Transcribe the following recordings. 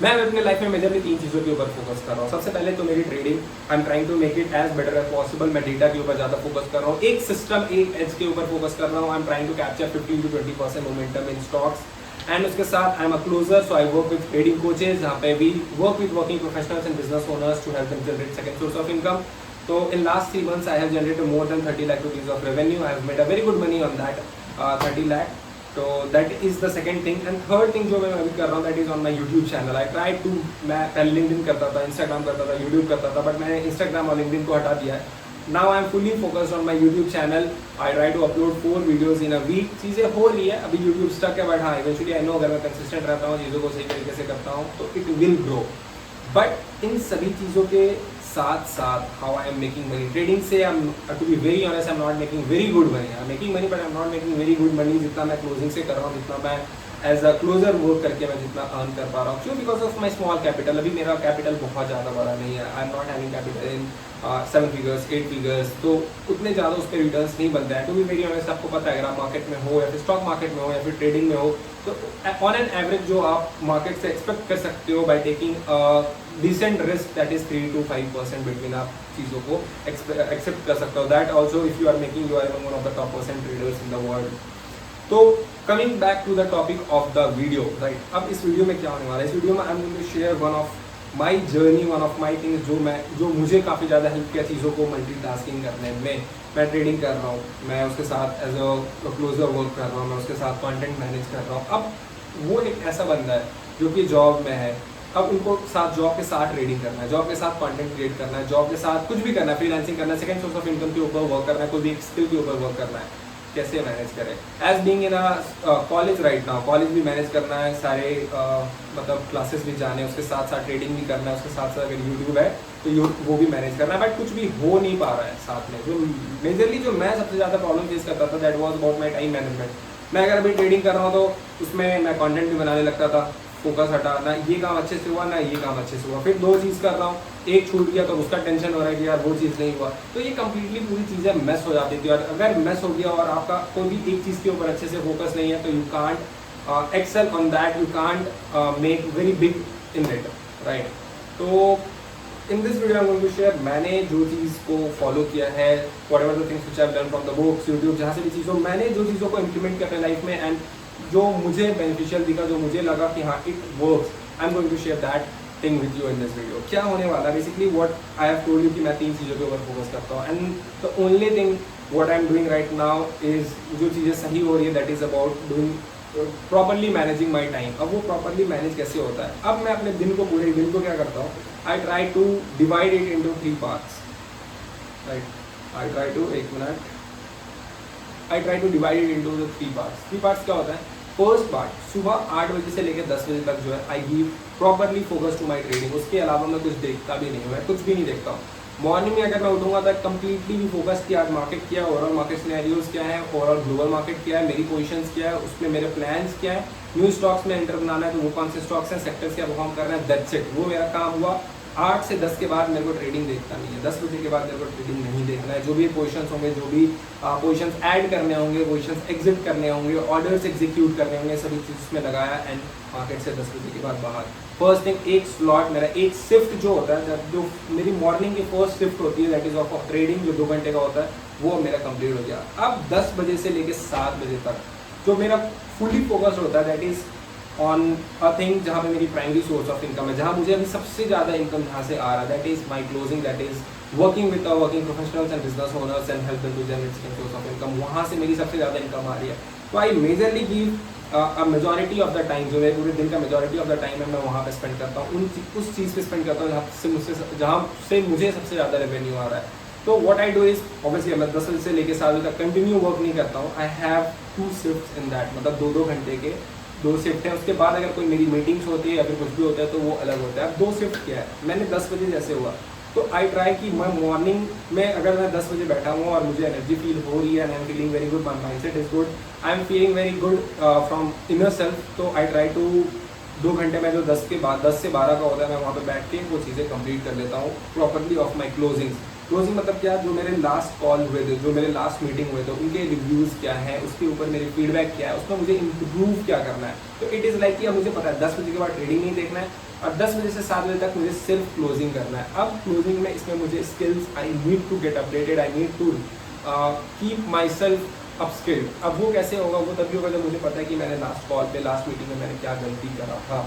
मैं अपने लाइफ में मेजरली 3 चीज़ों के ऊपर फोकस कर रहा हूँ। सबसे पहले तो मेरी trading, I am trying to make it as better as possible. मैं डेटा के ऊपर ज़्यादा फोकस कर रहा हूँ, एक सिस्टम, एक एज के ऊपर फोकस कर रहा हूँ। I am trying to capture 15 to 20% momentum in stocks. And उसके साथ I am a closer, so I work with trading coaches, जहाँ पे we work with working professionals and business owners to help them generate second source of income. So in last 3 months I have generated more than 30 lakh rupees of revenue. I have made a very good money on that 30 lakh. So that is the second thing. And third thing जो मैं अभी कर रहा हूँ, that is on my YouTube channel. I tried to, मैं पहले LinkedIn करता था, Instagram करता था, YouTube करता था, but मैंने Instagram और LinkedIn को हटा दिया है. Now I am fully focused on my YouTube channel. I try to upload 4 videos in a week. चीज़ें हो रही है, अभी YouTube stuck है, but हाँ eventually I know अगर मैं consistent रहता हूँ, चीज़ों को सही तरीके से करता हूँ, तो it will grow. बट इन सभी चीज़ों के साथ साथ how I am making money, trading से I am, to be very honest, I am not making very good money. I am making money but I am not making very good money जितना मैं closing से कर रहा हूँ, जितना मैं as a closure work करके मैं जितना अर्न कर पा रहा हूँ। क्यों? Because of my small capital. अभी मेरा कैपिटल बहुत ज़्यादा बड़ा नहीं है। आई am not having capital in 7 figures 8 figures, तो उतने ज़्यादा उस पर रिटर्न्स नहीं बनता है। टू बी वेरी ऑनेस्ट, आपको पता है अगर आप मार्केट में हो या फिर स्टॉक मार्केट में हो या फिर ट्रेडिंग में हो, तो ऑन एन एवरेज जो आप मार्केट से एक्सपेक्ट कर सकते हो by taking decent risk, that is 3 to 5% between, आप चीज़ों को एक्सेप्ट कर सकते हो। That also if you are making, you are one of the top % traders in the world. तो coming back to the topic of the video, right. अब इस video में क्या होने वाला है? इस वीडियो में I am going to share one of my journey, one of my things जो मुझे काफ़ी ज़्यादा हेल्प किया चीज़ों को मल्टीटास्किंग करने में। मैं ट्रेडिंग कर रहा हूँ, मैं उसके साथ एज अ क्लोजर वर्क कर रहा हूँ, मैं उसके साथ कंटेंट मैनेज कर रहा हूँ। अब वो एक ऐसा बंदा है जो कि जॉब में है, अब उनको साथ जॉब के साथ ट्रेडिंग करना है, जॉब के साथ कंटेंट क्रिएट करना है, जॉब के साथ कुछ भी करना है, फ्रीलांसिंग करना है, सेकंड सोर्स ऑफ इनकम के ऊपर वर्क करना है, कोई भी एक स्किल के ऊपर वर्क करना है। कैसे मैनेज करें? As being in a college right now, college भी मैनेज करना है, सारे मतलब क्लासेस भी जाने, उसके साथ साथ ट्रेडिंग भी करना है, उसके साथ साथ अगर यूट्यूब है तो वो भी मैनेज करना है, बट कुछ भी हो नहीं पा रहा है साथ में। जो मेजरली जो मैं सबसे ज़्यादा प्रॉब्लम फेस करता था, that was about my time management. मैं अगर अभी ट्रेडिंग कर रहा हूँ तो उसमें मैं कंटेंट भी बनाने लगता था, फोकस हटा, ना ये काम अच्छे से हुआ ना ये काम अच्छे से हुआ, फिर 2 चीज़ कर रहा हूँ, एक छूट गया तो उसका टेंशन हो रहा है कि यार वो चीज़ नहीं हुआ, तो ये कंप्लीटली पूरी चीज़ें मैस हो जाती थी। और अगर मैस हो गया और आपका कोई भी एक चीज़ के ऊपर अच्छे से फोकस नहीं है, तो you can't excel on that, you can't make very big in it, right. तो in this video I am going to share मैंने जो चीज़ को फॉलो किया है, whatever the things which I have learn from the books, YouTube, जहाँ से भी चीज़ों मैंने जो चीज़ों को इम्प्लीमेंट किया अपने लाइफ में, एंड जो मुझे बेनिफिशियल दिखा, जो मुझे लगा कि हाँ it works, I am going to share that thing with you in this video. क्या होने वाला है basically, what I have told you कि मैं 3 चीज़ों के ऊपर फोकस करता हूँ, and the only thing what I am doing right now is, जो चीज़ें सही हो रही है, that is about doing properly managing my time. अब वो प्रॉपरली मैनेज कैसे होता है? अब मैं अपने दिन को, पूरे दिन को क्या करता हूँ, I try to divide it into 3 parts, right. I try to, एक मिनट, I try to divide it into the 3 parts. 3 parts क्या होता है? फर्स्ट पार्ट, सुबह 8 बजे से लेकर 10 बजे तक जो है, I give properly focus to my trading. उसके अलावा मैं कुछ देखता भी नहीं हूँ, मैं कुछ भी नहीं देखता हूँ। मॉर्निंग में अगर मैं उठूंगा तो कंप्लीटली भी फोकस किया, आज मार्केट क्या है, ओवरऑल मार्केट सिनेरियोज क्या है, ओवरऑल ग्लोबल मार्केट क्या है, मेरी पोजीशंस क्या है, उसमें मेरे प्लान्स क्या है, न्यू स्टॉक्स में एंटर बनाना है तो वो कौन से स्टॉक्स हैं, सेक्टर्स क्या परफॉर्म कर रहे हैं, दैट्स इट। वो मेरा काम हुआ। 8 से 10 के बाद मेरे को ट्रेडिंग देखना नहीं है, 10 बजे के बाद मेरे को ट्रेडिंग नहीं देखना है। जो भी पोजीशंस होंगे, जो भी पोजीशंस ऐड करने होंगे, पोजीशंस एग्जिट करने होंगे, ऑर्डर्स एग्जीक्यूट करने होंगे, सभी चीज़ में लगाया, एंड मार्केट से 10 बजे के बाद बाहर। फर्स्ट थिंग, एक स्लॉट मेरा, एक शिफ्ट जो होता है, जो मेरी मॉर्निंग की फर्स्ट शिफ्ट होती है, दैट इज ऑफ ट्रेडिंग, जो 2 घंटे का होता है, वो मेरा कंप्लीट हो गया। अब 10 बजे से लेकर 7 बजे तक जो मेरा फुली फोकस होता है, that is on a thing जहाँ पे मेरी प्राइमरी सोर्स ऑफ इनकम है, जहाँ मुझे अभी सबसे ज़्यादा इनकम जहाँ से आ रहा है, that is my closing, that is working with working professionals and business owners and help them to generate second source of income. वहाँ से मेरी सबसे ज़्यादा इनकम आ रही है। तो I majorly give a majority of the time, जो मेरे पूरे दिन का मेजॉरिटी ऑफ द टाइम है, मैं वहाँ पे स्पेंड करता हूँ, उस चीज़ पे स्पेंड करता हूँ जहाँ से मुझे सबसे ज़्यादा रेवेन्यू आ रहा है। तो what I do is, obviously मैं 10 बजे से लेकर 7 बजे तक कंटिन्यू वर्क नहीं करता हूँ। I have 2 shifts in that, मतलब 2-2 घंटे के 2 शिफ्ट हैं। उसके बाद अगर कोई मेरी मीटिंग्स होती है या फिर कुछ भी होता है तो वो अलग होता है। अब 2 शिफ्ट क्या है, मैंने 10 बजे जैसे हुआ तो आई ट्राई कि मैं मॉर्निंग में, अगर मैं 10 बजे बैठा हूँ और मुझे एनर्जी फील हो रही है, and I am feeling very good, my mindset is good, I am feeling very good from inner self, तो आई ट्राई टू 2 घंटे में जो 10 से 12 का होता है, मैं वहाँ पे बैठ के वो चीज़ें कंप्लीट कर लेता हूँ properly of my closings. Closing मतलब क्या, जो मेरे लास्ट कॉल हुए थे, जो मेरे लास्ट मीटिंग हुए थे, उनके रिव्यूज़ क्या है, उसके ऊपर मेरे फीडबैक क्या है, उसमें मुझे इम्प्रूव क्या करना है। तो इट इज़ लाइक कि अब मुझे पता है 10 बजे के बाद ट्रेडिंग नहीं देखना है और 10 बजे से 7 बजे तक मुझे सिर्फ क्लोजिंग करना है। अब क्लोजिंग में इसमें मुझे skills, I need to get updated, I need to keep myself upskilled. अब वो कैसे होगा, वो तभी होगा जब मुझे पता है कि मैंने लास्ट कॉल पे, लास्ट मीटिंग में मैंने क्या गलती करा था।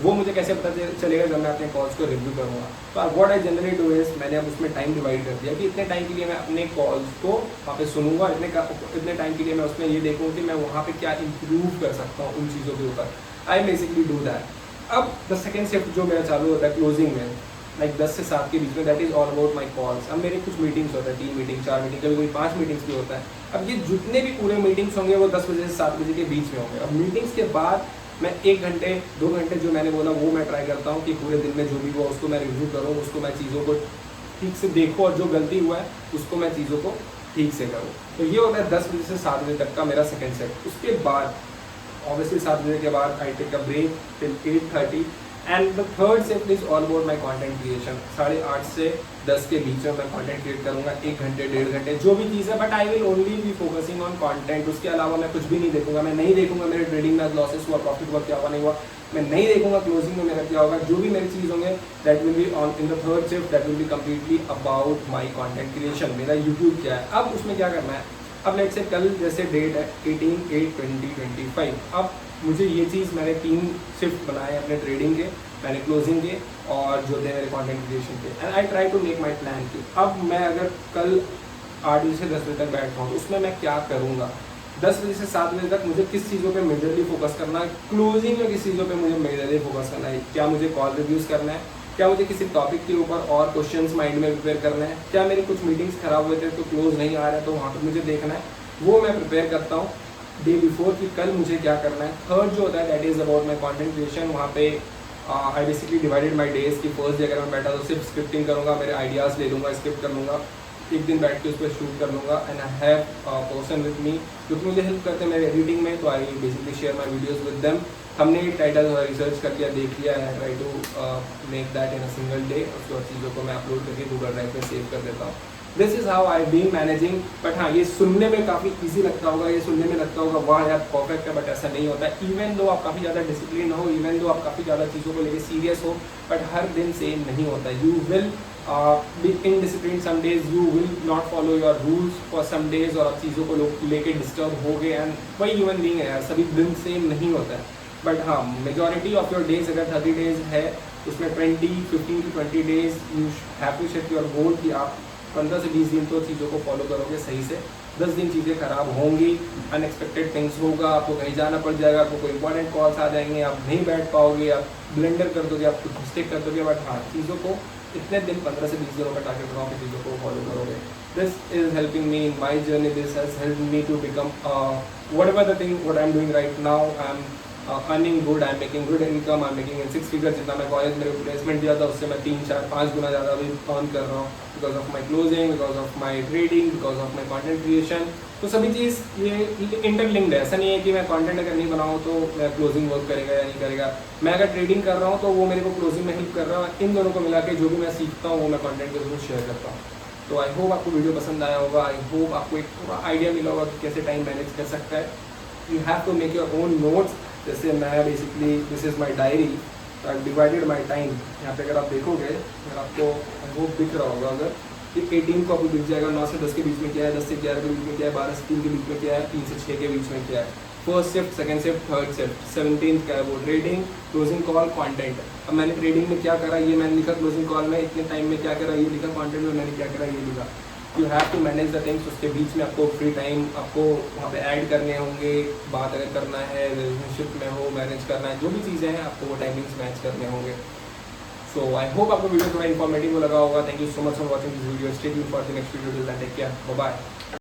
वो मुझे कैसे पता चलेगा, जब मैं अपने कॉल्स को रिव्यू करूँगा। तो what I generally do is, मैंने अब उसमें टाइम डिवाइड कर दिया कि इतने टाइम के लिए मैं अपने कॉल्स को वहाँ पे सुनूंगा, इतने टाइम के लिए मैं उसमें ये देखूँगा कि मैं वहाँ पे क्या इंप्रूव कर सकता हूँ उन चीज़ों के ऊपर। I basically do that. अब द सेकेंड शिफ्ट जो मेरा चालू होता है क्लोजिंग में, लाइक 10 से 7 के बीच में, that is all about my calls. अब मेरे कुछ मीटिंग्स होता है, 3 मीटिंग, 4 मीटिंग, कभी कोई 5 मीटिंग्स भी होता है। अब ये जितने भी पूरे मीटिंग्स होंगे वो 10 बजे से 7 बजे के बीच में होंगे। अब मीटिंग्स के बाद मैं 1 घंटे 2 घंटे जो मैंने बोला वो मैं ट्राई करता हूँ कि पूरे दिन में जो भी हुआ उसको मैं रिव्यू करूँ, उसको मैं चीज़ों को ठीक से देखूँ और जो गलती हुआ है उसको मैं चीज़ों को ठीक से करूँ। तो ये होता है 10 बजे से 7 बजे तक का मेरा सेकेंड सेट। उसके बाद ऑब्वियसली 7 बजे के बाद I take a break till 8:30 and the third shift is all about my content creation. 8:30 से 10 के बीच में मैं कॉन्टेंट क्रिएट करूँगा, 1 घंटे 1.5 घंटे जो भी चीज़ है, but I will only be focusing on content. उसके अलावा मैं कुछ भी नहीं देखूंगा। मैं नहीं देखूंगा मेरे ट्रेडिंग में लॉसेस हुआ, प्रॉफिट हुआ, क्या हुआ नहीं हुआ। मैं नहीं देखूंगा क्लोजिंग में मेरा क्या होगा। जो भी मेरी चीज़ होंगे that will be on in the third shift, that will be completely about my content creation. मेरा यूट्यूब क्या है, अब उसमें क्या करना है। अब लेट से कल जैसे डेट है 18/8/2025। अब मुझे ये चीज़, मैंने 3 शिफ्ट बनाए अपने ट्रेडिंग के, मैंने क्लोजिंग के और जो थे मेरे कंटेंट क्रिएशन के, and I try to make my plan की। अब मैं अगर कल 8 बजे से 10 बजे तक बैठता हूँ तो उसमें मैं क्या करूँगा। 10 बजे से 7 बजे तक मुझे किस चीज़ों पे मेजरली फोकस करना है, क्लोजिंग में किस चीज़ों पे मुझे मेजरली फोकस करना है। क्या मुझे कॉल रिव्यूज़ करना है, क्या मुझे किसी टॉपिक के ऊपर और क्वेश्चंस माइंड में प्रिपेयर करना है, क्या मेरे कुछ मीटिंग्स खराब हुए थे तो क्लोज नहीं आ रहा है तो वहाँ पर मुझे देखना है। वो मैं प्रिपेयर करता हूँ डे बिफोर कि कल मुझे क्या करना है। थर्ड जो होता है that is about my content creation. वहाँ पे I basically divided my days की फर्स्ट डे अगर मैं बैठा तो सिर्फ स्क्रिप्टिंग करूँगा, मेरे आइडियाज़ ले लूँगा, स्क्रिप्ट कर लूँगा, एक दिन बैठ के उस पर शूट कर लूँगा। And I have person with me जो कि मुझे हेल्प करते हैं मेरे एडिटिंग में, तो I basically share my videos with them. हमने टाइटल रिसर्च कर लिया, देख लिया है, try to make that in a single day. उसके बाद चीज़ों को मैं अपलोड करके गूगल ड्राइव में सेव कर देता हूँ। This is how I been managing. But हाँ, ये सुनने में काफ़ी ईजी लगता होगा, ये सुनने में लगता होगा वाह यार परफेक्ट है, बट ऐसा नहीं होता है। इवन दो आप काफ़ी ज़्यादा डिसिप्लिन हो, इवन दो आप काफ़ी ज़्यादा चीज़ों को लेकर सीरियस हो, बट हर दिन सेम नहीं होता है। You will be indiscipline some days, you will not follow your rules for some days, और आप चीज़ों को लेके डिस्टर्ब हो गए। एंड वही ह्यूमन बीइंग है यार, सभी दिन सेम नहीं होता है। बट हाँ, मेजॉरिटी ऑफ योर डेज अगर 30 डेज है उसमें 15 to 20 days you have to set your goal कि आप 15 से 20 दिन तो चीज़ों को फॉलो करोगे सही से। 10 दिन चीज़ें खराब होंगी, अनएक्सपेक्टेड थिंग्स होगा, आपको कहीं जाना पड़ जाएगा, आपको कोई इंपॉर्टेंट कॉल्स आ जाएंगे, आप नहीं बैठ पाओगे, आप ब्लेंडर कर दोगे, आप कुछ मिस्टेक कर दोगे। बट हाँ, चीज़ों को इतने दिन 15 से 20 दिनों का टारगेट बनाओ कि चीज़ों को फॉलो करोगे। This is helping me in my journey, this has help me to become whatever the thing what I'm doing right now. I'm earning good, I'm making good income, I'm making in 6 figures। जितना मैं college में placement दिया था उससे मैं 3, 4, 5 गुना ज़्यादा अभी earn कर रहा हूँ, because of my closing, because of my trading, because of my content creation. तो सभी चीज़ ये इंटरलिंक्ड है। ऐसा नहीं है कि मैं कॉन्टेंट अगर नहीं बनाऊँ तो मैं क्लोजिंग वर्क करेगा या नहीं करेगा। मैं अगर ट्रेडिंग कर रहा हूँ तो वो मेरे को क्लोजिंग में हेल्प कर रहा है। इन दोनों को मिला के जो भी मैं सीखता हूँ वो मैं कॉन्टेंट के थ्रू शेयर करता हूँ। तो आई होप आपको वीडियो पसंद आया होगा, आई होप आपको एक पूरा आइडिया मिला होगा कि कैसे टाइम मैनेज कर सकता है। You have to make your own notes. जैसे मैं basically this is my diary, I divided my time. यहाँ पे अगर आप देखोगे, अगर आपको आई होप दिख रहा होगा, अगर ये 18 को आपको दिख जाएगा 9 से 10 के बीच में क्या है, 10 से 11 के बीच में क्या है, 12 से 3 के बीच में क्या है, 3 से 6 के बीच में क्या है, first shift, second shift, third shift, 17th का है वो ट्रेडिंग, क्लोजिंग कॉल, कंटेंट। अब मैंने ट्रेडिंग में क्या करा ये मैंने लिखा, क्लोजिंग कॉल में इतने टाइम में क्या करा ये लिखा, कंटेंट में मैंने क्या करा ये लिखा। You have to manage the things. उसके बीच में आपको फ्री टाइम आपको वहाँ पे ऐड करने होंगे, बात अगर करना है, रिलेशनशिप में हो, मैनेज करना है, जो भी चीज़ें हैं आपको वो टाइमिंग्स मैच करने होंगे। सो आई होप आपको वीडियो थोड़ा इन्फॉर्मेटिव लगा होगा। Thank you so much for watching this video. Stay tuned for the next video. Till then take care, bye bye.